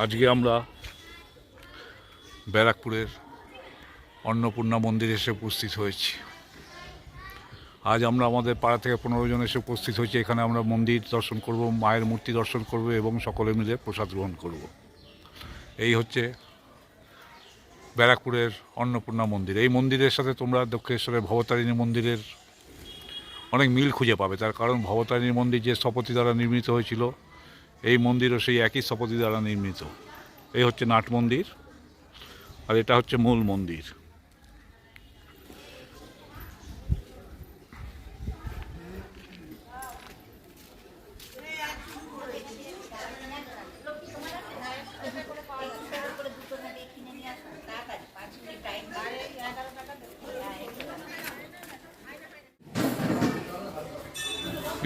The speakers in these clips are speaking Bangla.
আজকে আমরা ব্যারাকপুরের অন্নপূর্ণা মন্দিরে এসে উপস্থিত হয়েছি। আজ আমরা আমাদের পাড়া থেকে 15 জন এসে উপস্থিত হয়েছি। এখানে আমরা মন্দির দর্শন করব, মায়ের মূর্তি দর্শন করব এবং সকলে মিলে প্রসাদ গ্রহণ করব। এই হচ্ছে ব্যারাকপুরের অন্নপূর্ণা মন্দির। এই মন্দিরের সাথে তোমরা দক্ষিণেশ্বরের ভবতারিণী মন্দিরের অনেক মিল খুঁজে পাবে। তার কারণ ভবতারিণী মন্দির যে স্থপতি দ্বারা নির্মিত হয়েছিল, এই মন্দিরও সেই একই স্থপতি দ্বারা নির্মিত। এই হচ্ছে নাট মন্দির আর এটা হচ্ছে মূল মন্দির।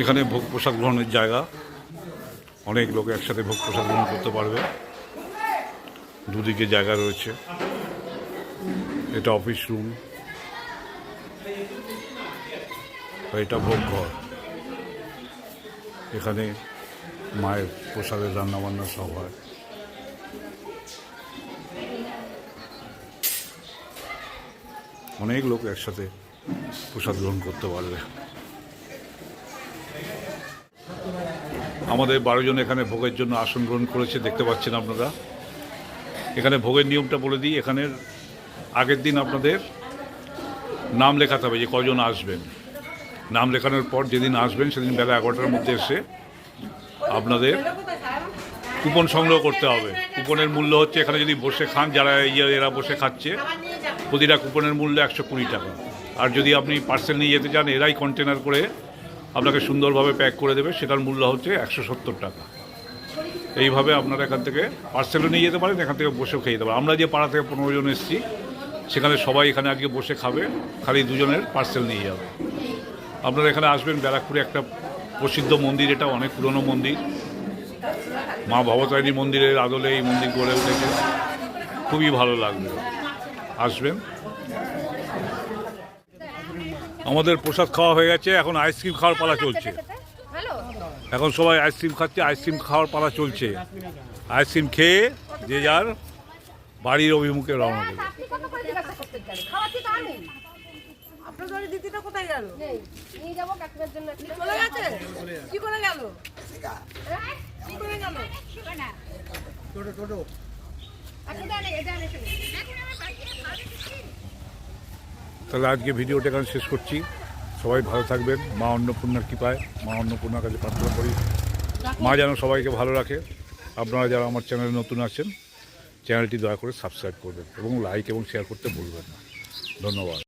এখানে ভোগ প্রসাদ গ্রহণের জায়গা, অনেক লোক একসাথে ভোগ প্রসাদ গ্রহণ করতে পারবে। দুদিকে জায়গা রয়েছে। এটা অফিস রুম, এটা ভোগ ঘর। এখানে মায়ের প্রসাদের রান্নাবান্না সব হয়। অনেক লোক একসাথে প্রসাদ গ্রহণ করতে পারবে। আমাদের 12 জন এখানে ভোগের জন্য আসন গ্রহণ করেছে, দেখতে পাচ্ছেন আপনারা। এখানে ভোগের নিয়মটা বলে দিই। এখানের আগের দিন আপনাদের নাম লেখাতে হবে যে কজন আসবেন। নাম লেখানোর পর যেদিন আসবেন সেদিন বেলা 11টার মধ্যে এসে আপনাদের কুপন সংগ্রহ করতে হবে। কুপনের মূল্য হচ্ছে, এখানে যদি বসে খান, যারা এরা বসে খাচ্ছে, প্রতিটা কুপনের মূল্য 120 টাকা। আর যদি আপনি পার্সেল নিয়ে যেতে চান, এরাই কন্টেনার করে আপনাকে সুন্দরভাবে প্যাক করে দেবে, সেটার মূল্য হচ্ছে 170 টাকা। এইভাবে আপনারা এখান থেকে পার্সেলও নিয়ে যেতে পারেন, এখান থেকে বসেও খেয়ে যেতে পারেন। আমরা যে পাড়া থেকে 15 জন এসেছি, সেখানে সবাই এখানে আজকে বসে খাবে, খালি 2 জনের পার্সেল নিয়ে যাবে। আপনারা এখানে আসবেন। ব্যারাকপুরে একটা প্রসিদ্ধ মন্দির, এটা অনেক পুরনো মন্দির। মা ভবতারিণী মন্দিরের আদলে এই মন্দির গড়ে উঠেছে। খুবই ভালো লাগবে, আসবেন। আমাদের প্রসাদ খাওয়া হয়ে গেছে, এখন আইসক্রিম খাওয়ার পালা চলছে। এখন সবাই আইসক্রিম খাচ্ছে, আইসক্রিম খাওয়ার পালা চলছে। আইসক্রিম খেয়ে যে যার বাড়ির অভিমুখে রওনা দেবে। তাহলে আজকে ভিডিওটা এখানে শেষ করছি। সবাই ভালো থাকবেন। মা অন্নপূর্ণার কৃপায়, মা অন্নপূর্ণার কাছে প্রার্থনা করি মা যেন সবাইকে ভালো রাখে। আপনারা যারা আমার চ্যানেলে নতুন আছেন, চ্যানেলটি দয়া করে সাবস্ক্রাইব করবেন এবং লাইক এবং শেয়ার করতে ভুলবেন না। ধন্যবাদ।